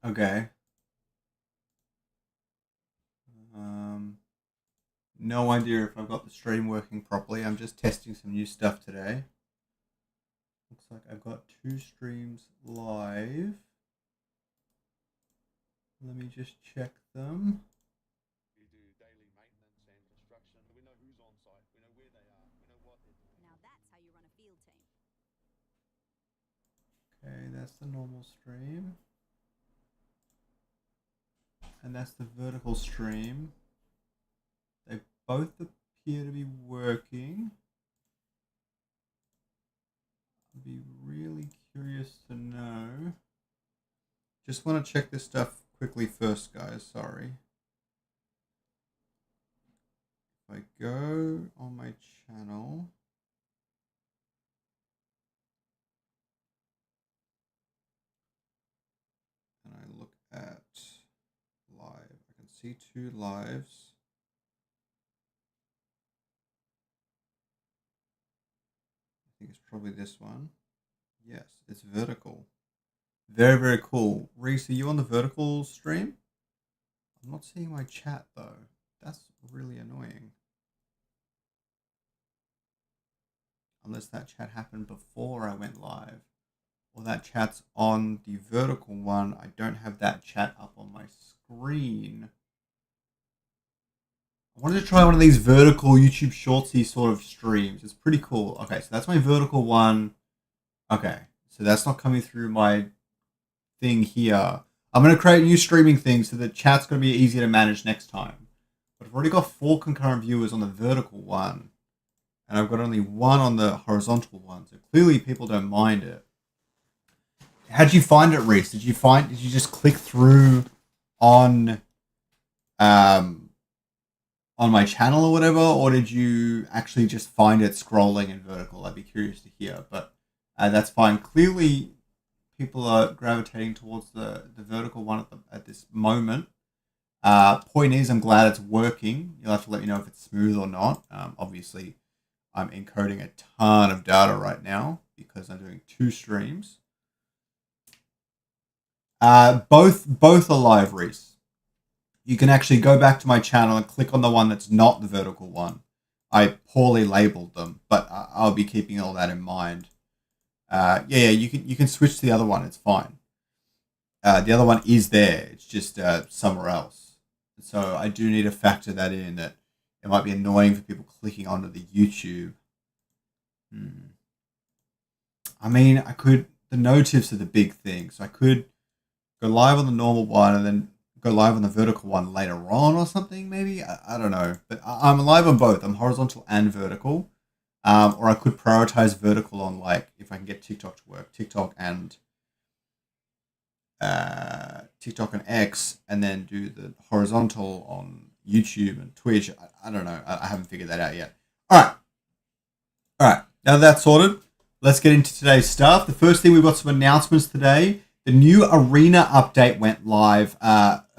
Okay. Um, no idea if I've got the stream working properly. I'm just testing some new stuff today. Looks like I've got 2 streams live. Let me just check them. We do daily maintenance and construction. We know who's on site. We know where they are. We know what they're doing. Now that's how you run a field team. Okay, that's the normal stream. And that's the vertical stream. They both appear to be working. I'd be really curious to know. Just want to check this stuff quickly first, guys. Sorry. If I go on my channel, and I look at live, I can see 2 lives. I think it's probably this one. Yes, it's vertical. Very, very cool. Reese, are you on the vertical stream? I'm not seeing my chat though. That's really annoying. Unless that chat happened before I went live. Or that chat's on the vertical one. I don't have that chat up on my screen. I wanted to try one of these vertical YouTube shortsy sort of streams. It's pretty cool. Okay, so that's my vertical one. Okay, so that's not coming through my thing here. I'm going to create a new streaming thing so the chat's going to be easier to manage next time. But I've already got 4 concurrent viewers on the vertical one. And I've got only 1 on the horizontal one. So clearly people don't mind it. How'd you find it, Reese? Did you just click through on my channel or whatever, or did you actually just find it scrolling in vertical? I'd be curious to hear, but that's fine. Clearly, people are gravitating towards the vertical one at this moment. Point is, I'm glad it's working. You'll have to let me know if it's smooth or not. Obviously, I'm encoding a ton of data right now because I'm doing 2 streams. Both are live, Reese. You can actually go back to my channel and click on the one that's not the vertical one. I poorly labeled them, but I'll be keeping all that in mind. Yeah, you can switch to the other one. It's fine. The other one is there. It's just somewhere else. So I do need to factor that in. That it might be annoying for people clicking onto the YouTube. I mean, I could. The no tips are the big thing. So I could go live on the normal one and then go live on the vertical one later on or something. Maybe I don't know. But I'm live on both. I'm horizontal and vertical. Or I could prioritize vertical on, like, if I can get TikTok to work, TikTok and X, and then do the horizontal on YouTube and Twitch. I don't know. I haven't figured that out yet. All right. Now that's sorted, let's get into today's stuff. The first thing, we've got some announcements today. The new Arena update went live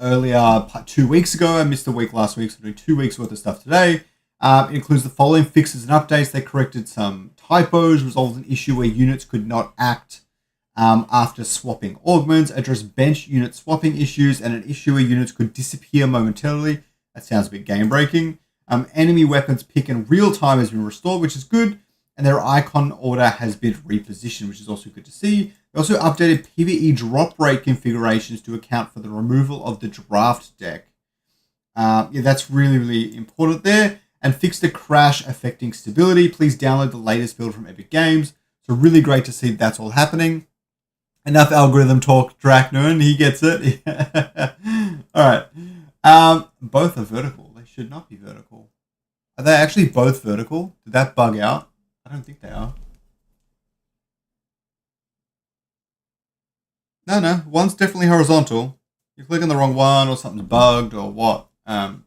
earlier 2 weeks ago. I missed a week last week, so we're doing 2 weeks worth of stuff today. It includes the following fixes and updates. They corrected some typos, resolved an issue where units could not act after swapping augments, addressed bench unit swapping issues, and an issue where units could disappear momentarily. That sounds a bit game breaking. Enemy weapons pick in real time has been restored, which is good, and their icon order has been repositioned, which is also good to see. They also updated PvE drop rate configurations to account for the removal of the draft deck. Yeah, that's really, really important there. And fixed a crash affecting stability. Please download the latest build from Epic Games. So really great to see that's all happening. Enough algorithm talk, Draknoon. He gets it. All right. Both are vertical. They should not be vertical. Are they actually both vertical? Did that bug out? I don't think they are. No. One's definitely horizontal. You're clicking the wrong one, or something's bugged, or what?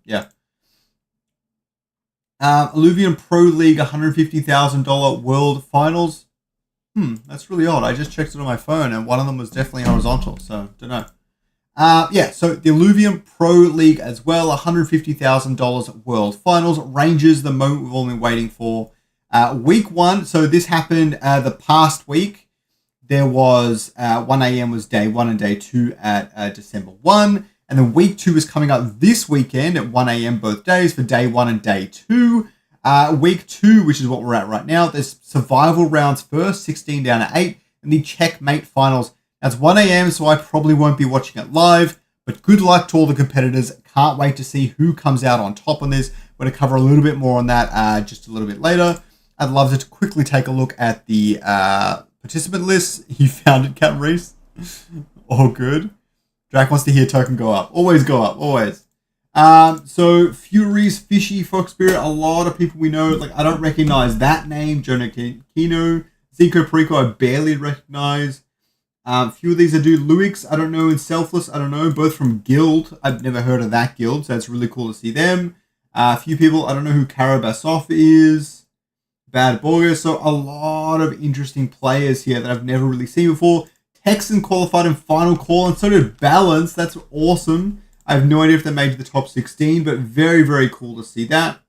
Yeah. Illuvium Pro League $150,000 World Finals. That's really odd. I just checked it on my phone, and one of them was definitely horizontal, so don't know. Yeah, so the Illuvium Pro League as well, $150,000 World Finals. Rangers, the moment we've all been waiting for. Week 1, so this happened the past week. there was 1 a.m. was day 1 and day 2 at December 1. And then week 2 is coming up this weekend at 1 a.m. both days for day 1 and day 2. Week 2, which is what we're at right now, there's survival rounds first, 16 down to 8, and the checkmate finals. That's 1 a.m., so I probably won't be watching it live, but good luck to all the competitors. Can't wait to see who comes out on top on this. We're going to cover a little bit more on that just a little bit later. I'd love to quickly take a look at the participant list. You found it, Captain Reese. All good. Drac wants to hear token go up. Always go up, always. So Furies, Fishy, Fox Spirit, a lot of people we know. Like, I don't recognize that name. Jonah Kino, Zico Perico, I barely recognize. A few of these I do. Luix, I don't know, and Selfless, I don't know. Both from Guild. I've never heard of that guild, so it's really cool to see them. A few people, I don't know who Karabasov is. Bad Borger. So a lot of interesting players here that I've never really seen before. Texan qualified in Final Call, and so did Balance. That's awesome. I have no idea if they made the top 16, but very, very cool to see that.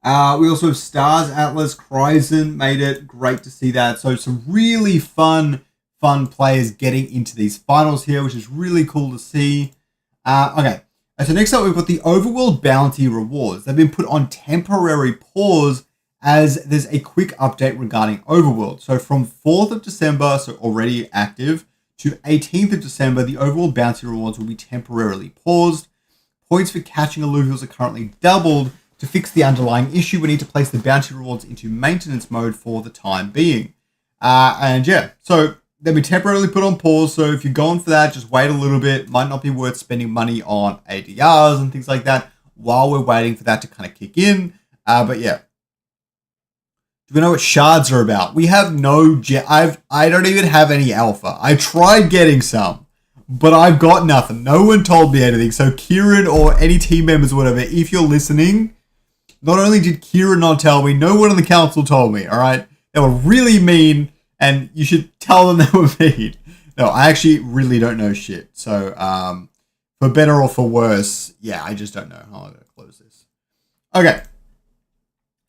We also have Stars, Atlas, Kryzen made it. Great to see that. So some really fun players getting into these finals here, which is really cool to see. Okay, so next up we've got the Overworld Bounty Rewards. They've been put on temporary pause as there's a quick update regarding Overworld. So from 4th of December, so already active, to 18th of December, the Overworld Bounty Rewards will be temporarily paused. Points for catching Illuvials are currently doubled. To fix the underlying issue, we need to place the Bounty Rewards into maintenance mode for the time being. And yeah, so they'll be temporarily put on pause. So if you're going for that, just wait a little bit. Might not be worth spending money on ADRs and things like that while we're waiting for that to kind of kick in. But yeah. Do we know what shards are about? We have no... I don't even have any alpha. I tried getting some, but I've got nothing. No one told me anything. So Kieran or any team members or whatever, if you're listening, not only did Kieran not tell me, no one on the council told me, all right? They were really mean, and you should tell them they were mean. No, I actually really don't know shit. So, for better or for worse, yeah, I just don't know how I'm going to close this. Okay.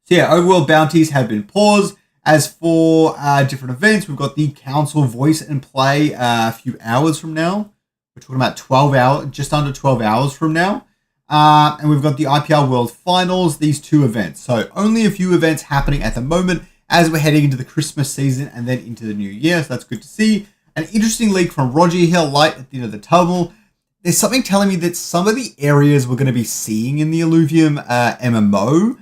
So yeah, overworld bounties have been paused. As for different events, we've got the Council Voice and Play a few hours from now. We're talking about 12 hours, just under 12 hours from now. And we've got the IPL World Finals, these two events. So only a few events happening at the moment as we're heading into the Christmas season and then into the new year. So that's good to see. An interesting leak from Roger here, light at the end of the tunnel. There's something telling me that some of the areas we're going to be seeing in the Illuvium MMO,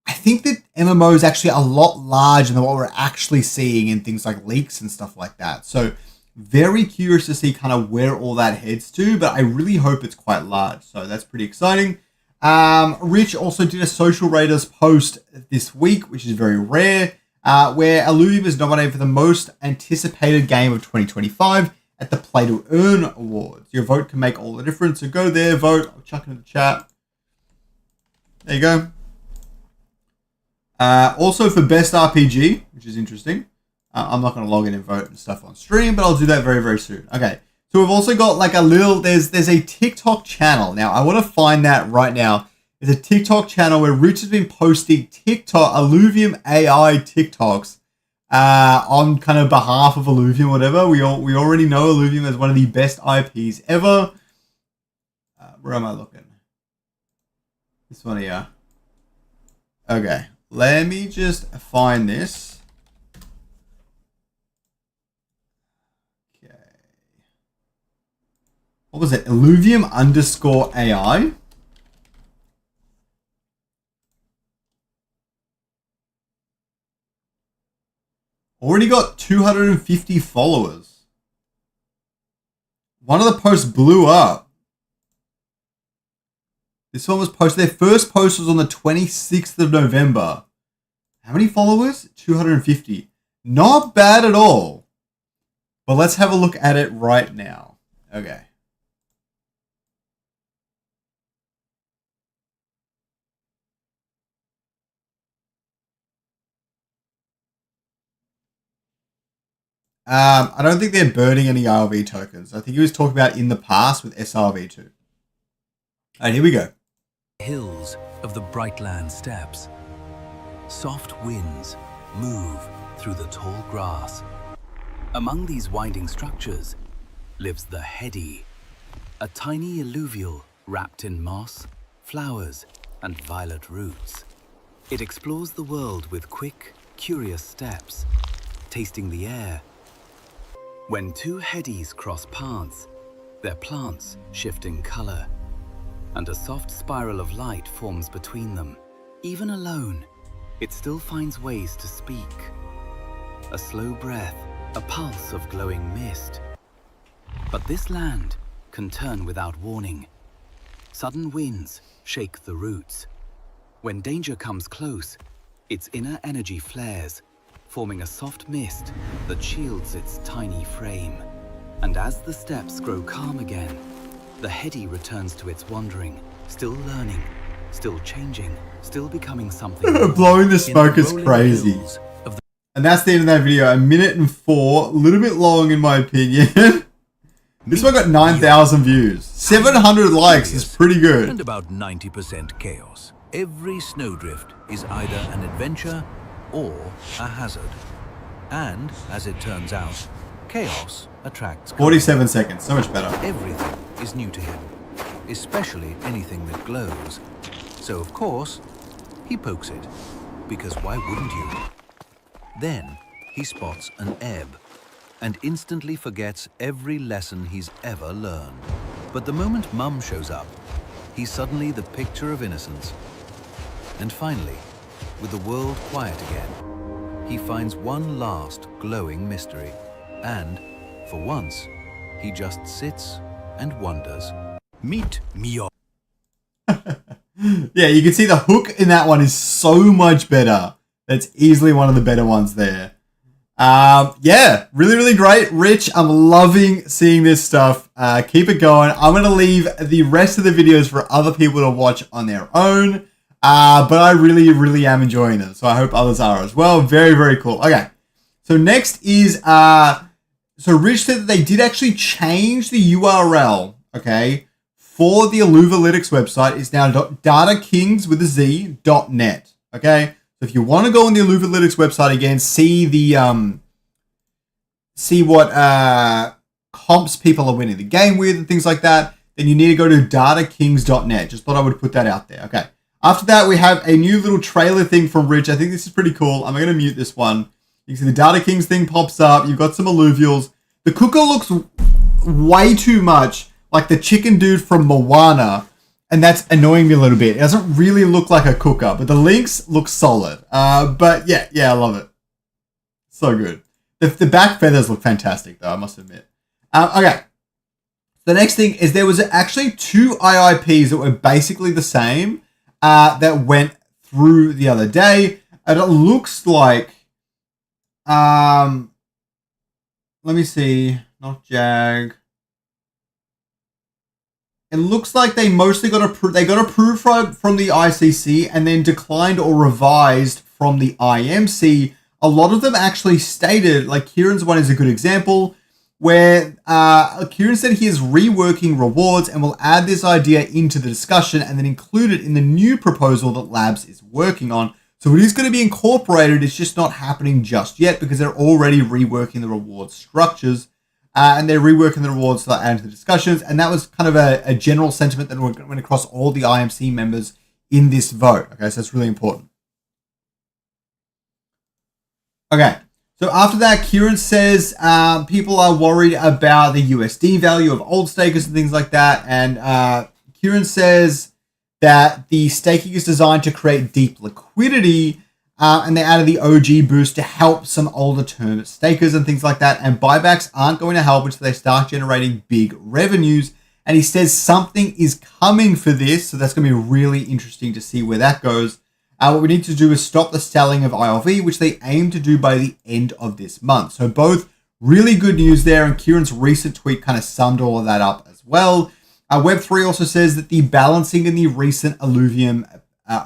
I think that MMO is actually a lot larger than what we're actually seeing in things like leaks and stuff like that. So very curious to see kind of where all that heads to, but I really hope it's quite large. So that's pretty exciting. Rich also did a Social Raiders post this week, which is very rare, where Illuvium is nominated for the most anticipated game of 2025 at the Play to Earn Awards. Your vote can make all the difference. So go there, vote. I'll chuck it in the chat. There you go. Also for Best RPG, which is interesting. I'm not going to log in and vote and stuff on stream, but I'll do that very, very soon. Okay, so we've also got like a little, there's a TikTok channel. Now, I want to find that right now. There's a TikTok channel where Rich has been posting Illuvium AI TikToks on kind of behalf of Illuvium, whatever. We already know Illuvium as one of the best IPs ever. Where am I looking? This one here. Okay, let me just find this. Okay. What was it? Illuvium_AI? Already got 250 followers. One of the posts blew up. This one was posted. Their first post was on the 26th of November. How many followers? 250. Not bad at all. But let's have a look at it right now. Okay. I don't think they're burning any RV tokens. I think he was talking about in the past with SRV2. All right, here we go. Hills of the Brightland Steppes. Soft winds move through the tall grass. Among these winding structures lives the heady, a tiny alluvial wrapped in moss, flowers, and violet roots. It explores the world with quick, curious steps, tasting the air. When two headies cross paths, their plants shift in color, and a soft spiral of light forms between them. Even alone, it still finds ways to speak. A slow breath, a pulse of glowing mist. But this land can turn without warning. Sudden winds shake the roots. When danger comes close, its inner energy flares, forming a soft mist that shields its tiny frame. And as the steps grow calm again, the heady returns to its wandering, still learning, still changing, still becoming something more. Blowing the smoke In the is rolling crazy. hills of the And that's the end of that video. 1:04, a little bit long in my opinion. This one got 9,000 views. 700 likes is pretty good. and about 90% chaos. Every snowdrift is either an adventure or a hazard. And, as it turns out, chaos attracts 47 seconds, so much better. Everything is new to him, especially anything that glows. So, of course, he pokes it, because why wouldn't you? Then he spots an ebb and instantly forgets every lesson he's ever learned. But the moment Mum shows up, he's suddenly the picture of innocence. And finally, with the world quiet again, he finds one last glowing mystery. And, for once, he just sits and wonders. Meet me. Yeah, you can see the hook in that one is so much better. That's easily one of the better ones there. Yeah, really, really great. Rich, I'm loving seeing this stuff. Keep it going. I'm going to leave the rest of the videos for other people to watch on their own. But I really, really am enjoying them. So I hope others are as well. Very, very cool. Okay. So next is, so Rich said that they did actually change the URL, okay, for the Illuvialytics website. It's now datakings with a Z.net, okay? So if you want to go on the Illuvialytics website again, see the, see what comps people are winning the game with and things like that, then you need to go to datakings.net. Just thought I would put that out there, okay? After that, we have a new little trailer thing from Rich. I think this is pretty cool. I'm going to mute this one. You can see the Data Kings thing pops up. You've got some alluvials. The cooker looks way too much like the chicken dude from Moana, and that's annoying me a little bit. It doesn't really look like a cooker, but the links look solid. But yeah, I love it. So good. The back feathers look fantastic, though, I must admit. Okay. The next thing is there was actually two IIPs that were basically the same that went through the other day. And it looks like, let me see, not Jag. It looks like they mostly got approved. They got approved from the ICC and then declined or revised from the IMC. A lot of them actually stated, like Kieran's one is a good example, where Kieran said he is reworking rewards and will add this idea into the discussion and then include it in the new proposal that Labs is working on. So it is going to be incorporated. It's just not happening just yet because they're already reworking the reward structures. And they're reworking the rewards to add to the discussions. And that was kind of a general sentiment that went across all the IMC members in this vote. Okay, so that's really important. Okay, so after that, Kieran says people are worried about the USD value of old stakers and things like that. And Kieran says that the staking is designed to create deep liquidity. And they added the OG boost to help some older term stakers and things like that. And buybacks aren't going to help until they start generating big revenues. And he says something is coming for this. So that's going to be really interesting to see where that goes. What we need to do is stop the selling of ILV, which they aim to do by the end of this month. So both really good news there. And Kieran's recent tweet kind of summed all of that up as well. Web3 also says that the balancing in the recent Illuvium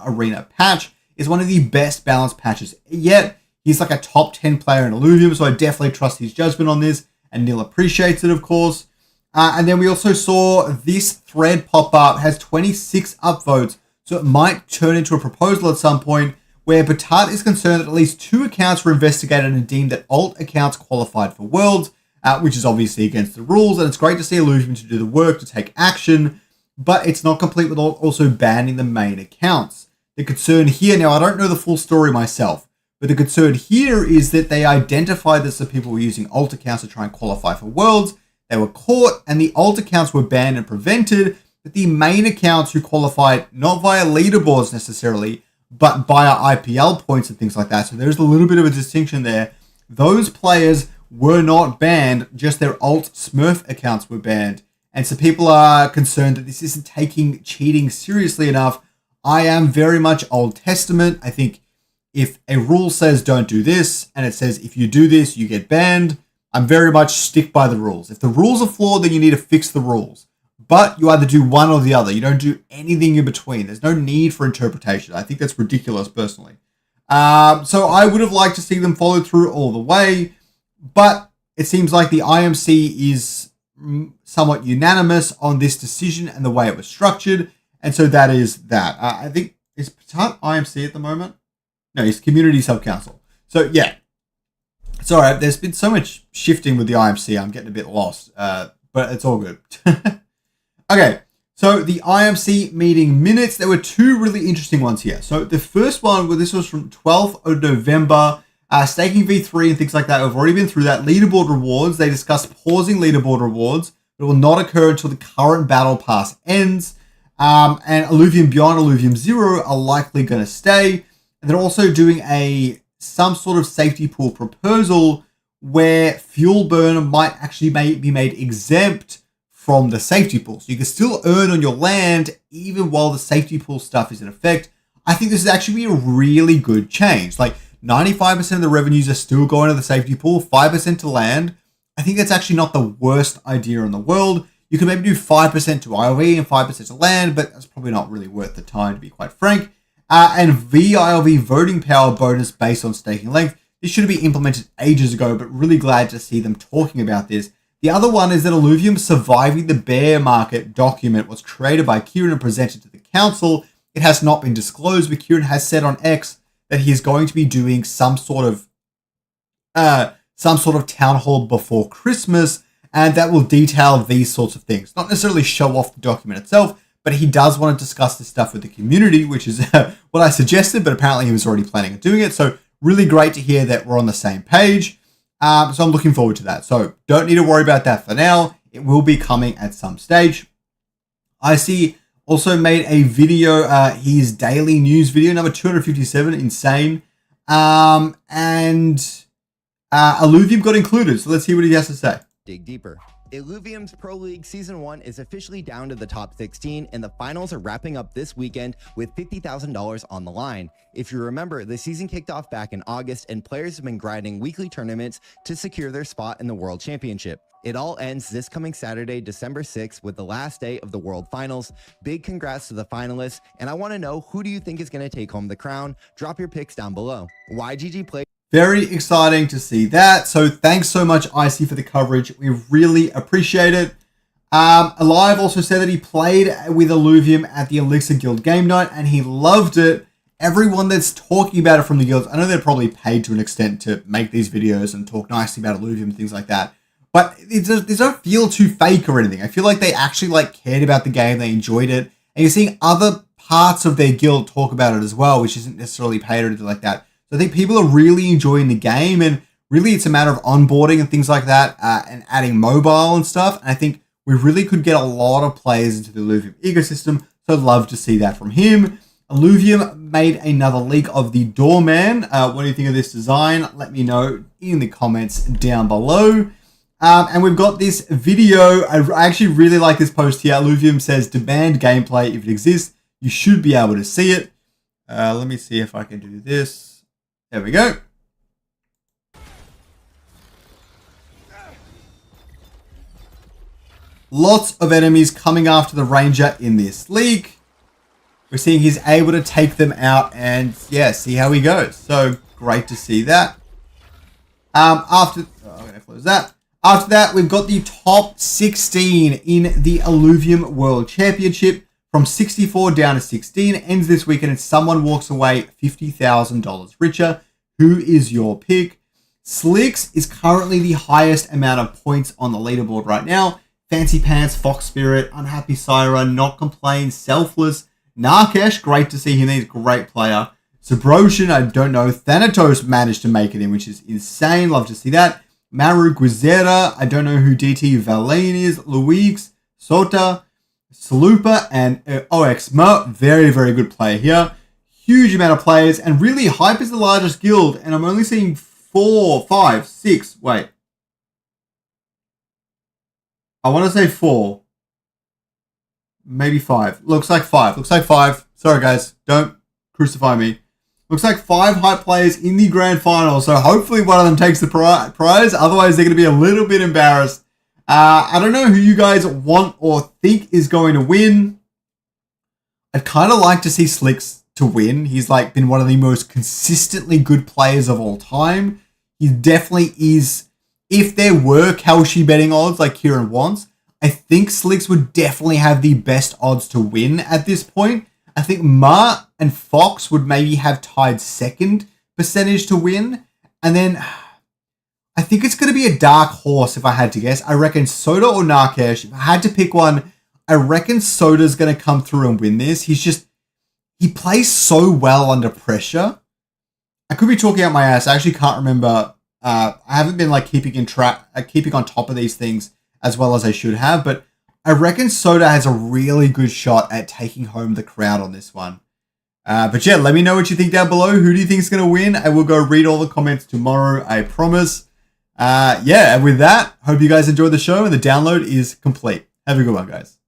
arena patch is one of the best balanced patches yet. He's like a top 10 player in Illuvium, so I definitely trust his judgment on this, and Neil appreciates it, of course. And then we also saw this thread pop up, has 26 upvotes, so it might turn into a proposal at some point where Batat is concerned that at least 2 accounts were investigated and deemed that alt accounts qualified for Worlds, which is obviously against the rules, and it's great to see Illuvium to do the work to take action, but it's not complete with also banning the main accounts. The concern here, now I don't know the full story myself, but the concern here is that they identified that some people were using alt accounts to try and qualify for Worlds. They were caught, and the alt accounts were banned and prevented, but the main accounts who qualified not via leaderboards necessarily, but via IPL points and things like that. So there's a little bit of a distinction there. Those players were not banned, just their alt Smurf accounts were banned. And so people are concerned that this isn't taking cheating seriously enough. I am very much Old Testament. I think if a rule says don't do this, and it says if you do this, you get banned, I'm very much stick by the rules. If the rules are flawed, then you need to fix the rules. But you either do one or the other. You don't do anything in between. There's no need for interpretation. I think that's ridiculous, personally. So I would have liked to see them follow through all the way, but it seems like the IMC is somewhat unanimous on this decision and the way it was structured, and so that is that. I think, is Patat IMC at the moment? No, he's Community Sub-Council. So, yeah. It's alright, there's been so much shifting with the IMC, I'm getting a bit lost, but it's all good. Okay, so the IMC meeting minutes, there were 2 really interesting ones here. So the first one, well, this was from 12th of November, staking V3 and things like that. We've already been through that. Leaderboard rewards, they discussed pausing leaderboard rewards. It will not occur until the current battle pass ends. And Illuvium Beyond, Illuvium Zero are likely going to stay. And they're also doing some sort of safety pool proposal where fuel burn might actually be made exempt from the safety pool. So you can still earn on your land even while the safety pool stuff is in effect. I think this is actually a really good change. Like 95% of the revenues are still going to the safety pool, 5% to land. I think that's actually not the worst idea in the world. You can maybe do 5% to ILV and 5% to land, but that's probably not really worth the time, to be quite frank. And VILV voting power bonus based on staking length. This should have been implemented ages ago, but really glad to see them talking about this. The other one is that Illuvium Surviving the Bear Market document was created by Kieran and presented to the council. It has not been disclosed, but Kieran has said on X that he is going to be doing some sort of town hall before Christmas, and that will detail these sorts of things. Not necessarily show off the document itself, but he does want to discuss this stuff with the community, which is what I suggested, but apparently he was already planning on doing it. So really great to hear that we're on the same page. So I'm looking forward to that. So don't need to worry about that for now. It will be coming at some stage. IC also made a video, his daily news video, number 257, insane. And Illuvium got included. So let's hear what he has to say. Dig deeper. Illuvium's Pro League Season 1 is officially down to the top 16, and the finals are wrapping up this weekend with $50,000 on the line. If you remember, the season kicked off back in August, and players have been grinding weekly tournaments to secure their spot in the World Championship. It all ends this coming Saturday, December 6th, with the last day of the World Finals. Big congrats to the finalists, and I want to know, who do you think is going to take home the crown? Drop your picks down below. YGG Play. Very exciting to see that. So thanks so much, IC, for the coverage. We really appreciate it. Alive also said that he played with Illuvium at the Elixir Guild game night and he loved it. Everyone that's talking about it from the guilds, I know they're probably paid to an extent to make these videos and talk nicely about Illuvium and things like that, but it doesn't feel too fake or anything. I feel like they actually cared about the game, they enjoyed it, and you're seeing other parts of their guild talk about it as well, which isn't necessarily paid or anything like that. So I think people are really enjoying the game, and really it's a matter of onboarding and things like that, and adding mobile and stuff. And I think we really could get a lot of players into the Illuvium ecosystem, so I'd love to see that from him. Illuvium made another leak of the Doorman. What do you think of this design? Let me know in the comments down below. And we've got this video. I actually really like this post here. Illuvium says, demand gameplay. If it exists, you should be able to see it. Let me see if I can do this. There we go. Lots of enemies coming after the Ranger in this league. We're seeing he's able to take them out and, yeah, see how he goes. So, great to see that. I'm going to close that. After that, we've got the top 16 in the Illuvium World Championship from 64 down to 16, ends this weekend, and someone walks away $50,000 richer. Who is your pick? Slicks is currently the highest amount of points on the leaderboard right now. Fancy Pants, Fox Spirit, Unhappy Syra, Not Complain, Selfless, Narkesh, great to see him, he's a great player. Subrosian, I don't know. Thanatos managed to make it in, which is insane, love to see that. Maru Guizera, I don't know who DT Valene is. Luix, Sota, Salupa, and OXMA, very, very good player here. Huge amount of players, and really Hype is the largest guild, and I'm only seeing 4, 5, 6, wait. I want to say 4. Maybe 5. Looks like 5. Looks like 5. Sorry guys, don't crucify me. Looks like 5 Hype players in the grand final, so hopefully one of them takes the prize, otherwise they're going to be a little bit embarrassed. I don't know who you guys want or think is going to win. I'd kind of like to see Slicks to win. He's like been one of the most consistently good players of all time. He definitely is. If there were Kelshi betting odds like Kieran wants, I think Slicks would definitely have the best odds to win at this point. I think Ma and Fox would maybe have tied second percentage to win. And then I think it's going to be a dark horse if I had to guess. I reckon Soda or Narkesh. If I had to pick one, I reckon Soda's going to come through and win this. He plays so well under pressure. I could be talking out my ass. I actually can't remember. I haven't been like keeping on top of these things as well as I should have, but I reckon Soda has a really good shot at taking home the crowd on this one. But yeah, let me know what you think down below. Who do you think is going to win? I will go read all the comments tomorrow, I promise. Yeah, and with that, hope you guys enjoyed the show and the download is complete. Have a good one, guys.